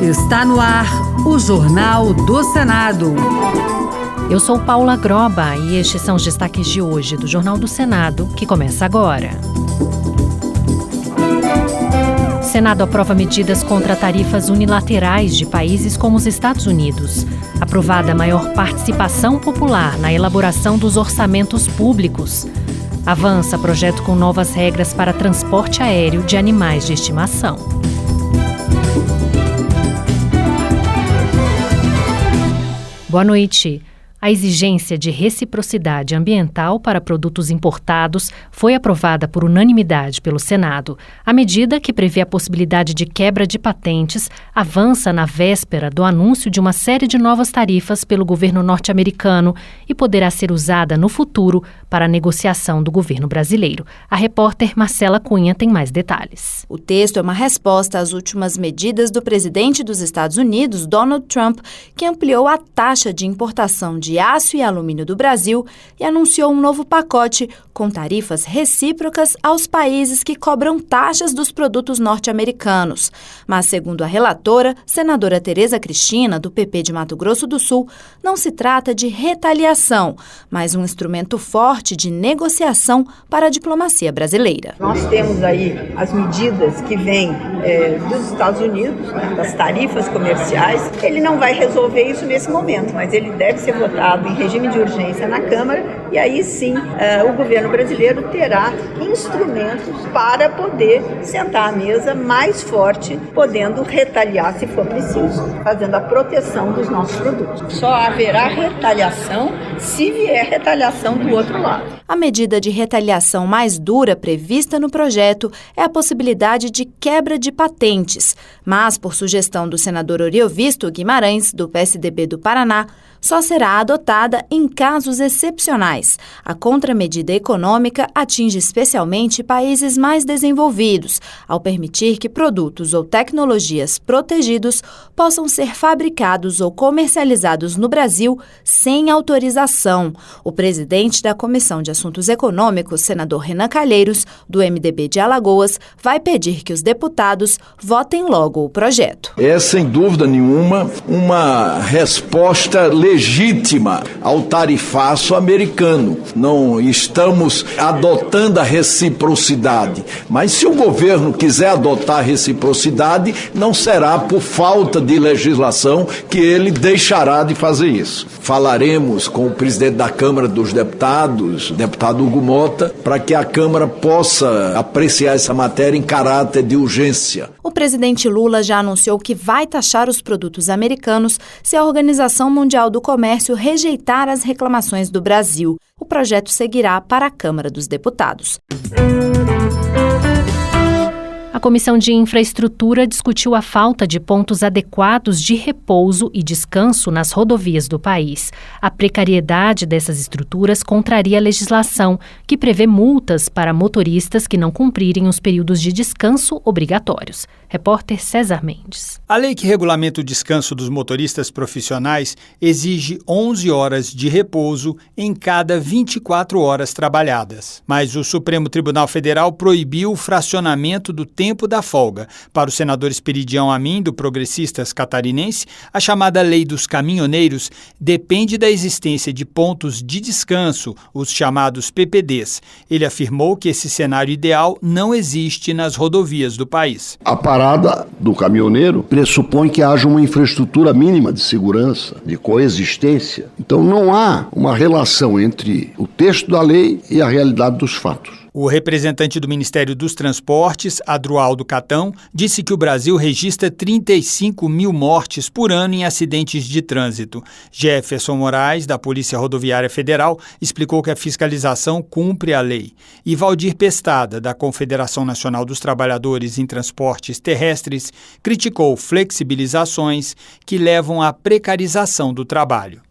Está no ar o Jornal do Senado. Eu sou Paula Groba e estes são os destaques de hoje do Jornal do Senado, que começa agora. Senado aprova medidas contra tarifas unilaterais de países como os Estados Unidos. Aprovada maior participação popular na elaboração dos orçamentos públicos. Avança projeto com novas regras para transporte aéreo de animais de estimação. Boa noite. A exigência de reciprocidade ambiental para produtos importados foi aprovada por unanimidade pelo Senado. A medida, que prevê a possibilidade de quebra de patentes, avança na véspera do anúncio de uma série de novas tarifas pelo governo norte-americano e poderá ser usada no futuro para a negociação do governo brasileiro. A repórter Marcela Cunha tem mais detalhes. O texto é uma resposta às últimas medidas do presidente dos Estados Unidos, Donald Trump, que ampliou a taxa de importação de aço e alumínio do Brasil e anunciou um novo pacote com tarifas recíprocas aos países que cobram taxas dos produtos norte-americanos. Mas, segundo a relatora, senadora Tereza Cristina, do PP de Mato Grosso do Sul, não se trata de retaliação, mas um instrumento forte de negociação para a diplomacia brasileira. Nós temos aí as medidas que vêm dos Estados Unidos, das tarifas comerciais. Ele não vai resolver isso nesse momento, mas ele deve ser votado em regime de urgência na Câmara e aí sim o governo brasileiro terá instrumentos para poder sentar à mesa mais forte, podendo retaliar se for preciso, fazendo a proteção dos nossos produtos. Só haverá retaliação se vier retaliação do outro lado. A medida de retaliação mais dura prevista no projeto é a possibilidade de quebra de patentes, mas, por sugestão do senador Oriovisto Guimarães, do PSDB do Paraná, só será adotada em casos excepcionais. A contramedida econômica atinge especialmente países mais desenvolvidos, ao permitir que produtos ou tecnologias protegidos possam ser fabricados ou comercializados no Brasil sem autorização. O presidente da Comissão de Assuntos Econômicos, senador Renan Calheiros, do MDB de Alagoas, vai pedir que os deputados votem logo o projeto. É, sem dúvida nenhuma, uma resposta legítima ao tarifaço americano. Não estamos adotando a reciprocidade, mas se o governo quiser adotar a reciprocidade, não será por falta de legislação que ele deixará de fazer isso. Falaremos com o presidente da Câmara dos Deputados, deputado Hugo Mota, para que a Câmara possa apreciar essa matéria em caráter de urgência. O presidente Lula já anunciou que vai taxar os produtos americanos se a Organização Mundial do Comércio rejeitar as reclamações do Brasil. O projeto seguirá para a Câmara dos Deputados. A Comissão de Infraestrutura discutiu a falta de pontos adequados de repouso e descanso nas rodovias do país. A precariedade dessas estruturas contraria a legislação, que prevê multas para motoristas que não cumprirem os períodos de descanso obrigatórios. Repórter César Mendes. A lei que regulamenta o descanso dos motoristas profissionais exige 11 horas de repouso em cada 24 horas trabalhadas. Mas o Supremo Tribunal Federal proibiu o fracionamento do tempo da folga. Para o senador Esperidião Amin, do Progressistas catarinense, a chamada Lei dos Caminhoneiros depende da existência de pontos de descanso, os chamados PPDs. Ele afirmou que esse cenário ideal não existe nas rodovias do país. A parada do caminhoneiro pressupõe que haja uma infraestrutura mínima de segurança, de coexistência. Então não há uma relação entre o texto da lei e a realidade dos fatos. O representante do Ministério dos Transportes, Adroaldo Catão, disse que o Brasil registra 35 mil mortes por ano em acidentes de trânsito. Jefferson Moraes, da Polícia Rodoviária Federal, explicou que a fiscalização cumpre a lei. E Valdir Pestada, da Confederação Nacional dos Trabalhadores em Transportes Terrestres, criticou flexibilizações que levam à precarização do trabalho.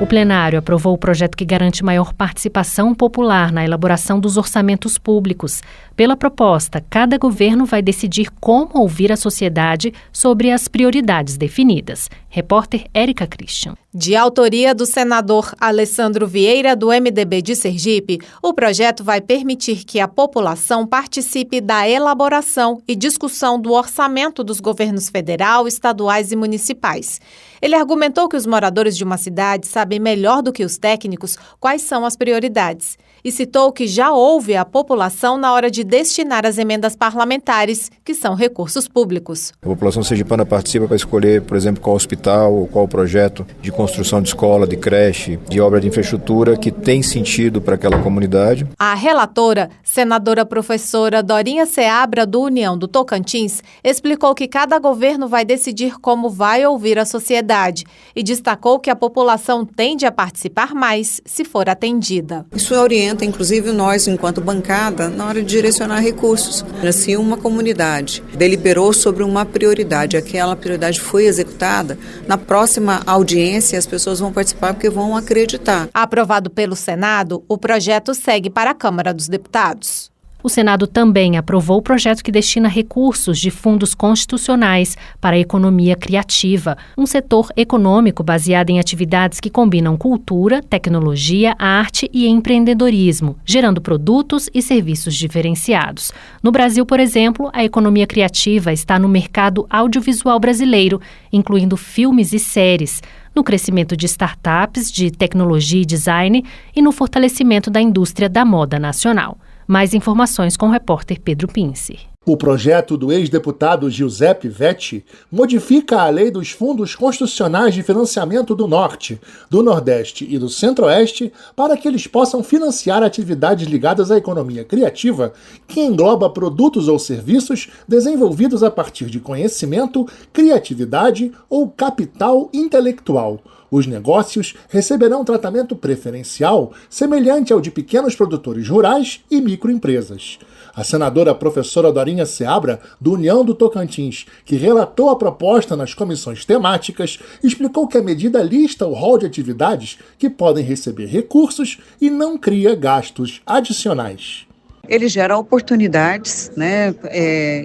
O plenário aprovou o projeto que garante maior participação popular na elaboração dos orçamentos públicos. Pela proposta, cada governo vai decidir como ouvir a sociedade sobre as prioridades definidas. Repórter Érica Christian. De autoria do senador Alessandro Vieira, do MDB de Sergipe, o projeto vai permitir que a população participe da elaboração e discussão do orçamento dos governos federal, estaduais e municipais. Ele argumentou que os moradores de uma cidade sabem melhor do que os técnicos quais são as prioridades e citou que já ouve a população na hora de destinar as emendas parlamentares, que são recursos públicos. A população sergipana participa para escolher, por exemplo, qual hospital ou qual projeto de construção de escola, de creche, de obra de infraestrutura que tem sentido para aquela comunidade. A relatora, senadora professora Dorinha Seabra, do União do Tocantins, explicou que cada governo vai decidir como vai ouvir a sociedade e destacou que a população tende a participar mais se for atendida. Isso orienta, inclusive, nós, enquanto bancada, na hora de direcionar recursos. Se uma comunidade deliberou sobre uma prioridade, aquela prioridade foi executada, na próxima audiência as pessoas vão participar porque vão acreditar. Aprovado pelo Senado, o projeto segue para a Câmara dos Deputados. O Senado também aprovou o projeto que destina recursos de fundos constitucionais para a economia criativa, um setor econômico baseado em atividades que combinam cultura, tecnologia, arte e empreendedorismo, gerando produtos e serviços diferenciados. No Brasil, por exemplo, a economia criativa está no mercado audiovisual brasileiro, incluindo filmes e séries, no crescimento de startups, de tecnologia e design e no fortalecimento da indústria da moda nacional. Mais informações com o repórter Pedro Pincer. O projeto do ex-deputado Giuseppe Vetti modifica a lei dos fundos constitucionais de financiamento do Norte, do Nordeste e do Centro-Oeste para que eles possam financiar atividades ligadas à economia criativa, que engloba produtos ou serviços desenvolvidos a partir de conhecimento, criatividade ou capital intelectual. Os negócios receberão tratamento preferencial semelhante ao de pequenos produtores rurais e microempresas. A senadora professora Dorinha Seabra, do União do Tocantins, que relatou a proposta nas comissões temáticas, explicou que a medida lista o rol de atividades que podem receber recursos e não cria gastos adicionais. Ele gera oportunidades,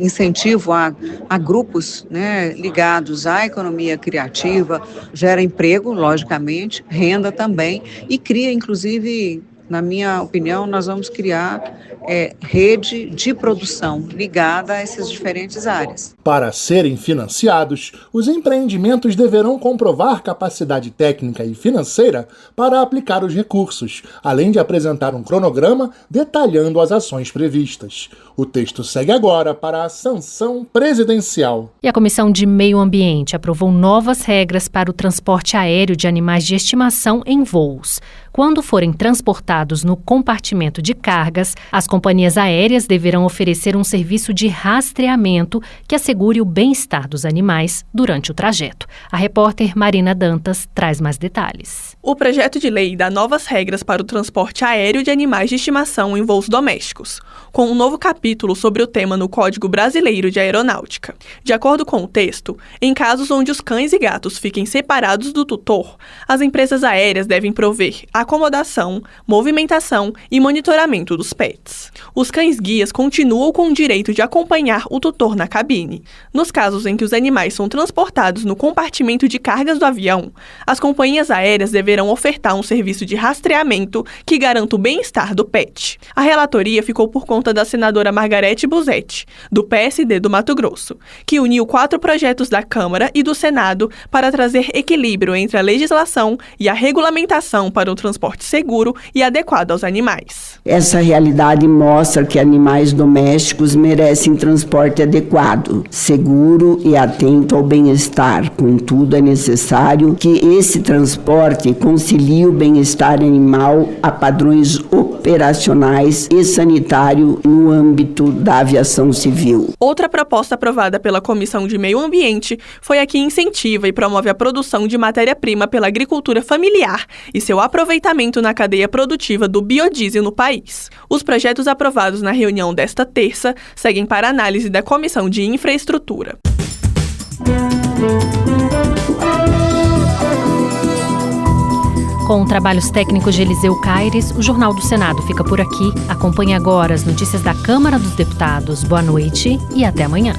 incentivo a grupos, ligados à economia criativa, gera emprego, logicamente, renda também, e cria, inclusive, na minha opinião, nós vamos criar rede de produção ligada a essas diferentes áreas. Para serem financiados, os empreendimentos deverão comprovar capacidade técnica e financeira para aplicar os recursos, além de apresentar um cronograma detalhando as ações previstas. O texto segue agora para a sanção presidencial. E a Comissão de Meio Ambiente aprovou novas regras para o transporte aéreo de animais de estimação em voos. Quando forem transportados no compartimento de cargas, as companhias aéreas deverão oferecer um serviço de rastreamento que assegure o bem-estar dos animais durante o trajeto. A repórter Marina Dantas traz mais detalhes. O projeto de lei dá novas regras para o transporte aéreo de animais de estimação em voos domésticos, com um novo capítulo sobre o tema no Código Brasileiro de Aeronáutica. De acordo com o texto, em casos onde os cães e gatos fiquem separados do tutor, as empresas aéreas devem prover acomodação, movimentação e monitoramento dos pets. Os cães-guias continuam com o direito de acompanhar o tutor na cabine. Nos casos em que os animais são transportados no compartimento de cargas do avião, as companhias aéreas deverão ofertar um serviço de rastreamento que garanta o bem-estar do pet. A relatoria ficou por conta da senadora Margarete Busetti, do PSD do Mato Grosso, que uniu 4 projetos da Câmara e do Senado para trazer equilíbrio entre a legislação e a regulamentação para o transporte seguro e adequado aos animais. Essa realidade mostra que animais domésticos merecem transporte adequado, seguro e atento ao bem-estar. Contudo, é necessário que esse transporte concilie o bem-estar animal a padrões operacionais e sanitário no âmbito da aviação civil. Outra proposta aprovada pela Comissão de Meio Ambiente foi a que incentiva e promove a produção de matéria-prima pela agricultura familiar e seu aproveitamento na cadeia produtiva do biodiesel no país. Os projetos aprovados na reunião desta terça seguem para análise da Comissão de Infraestrutura. Com trabalhos técnicos de Eliseu Caires, o Jornal do Senado fica por aqui. Acompanhe agora as notícias da Câmara dos Deputados. Boa noite e até amanhã.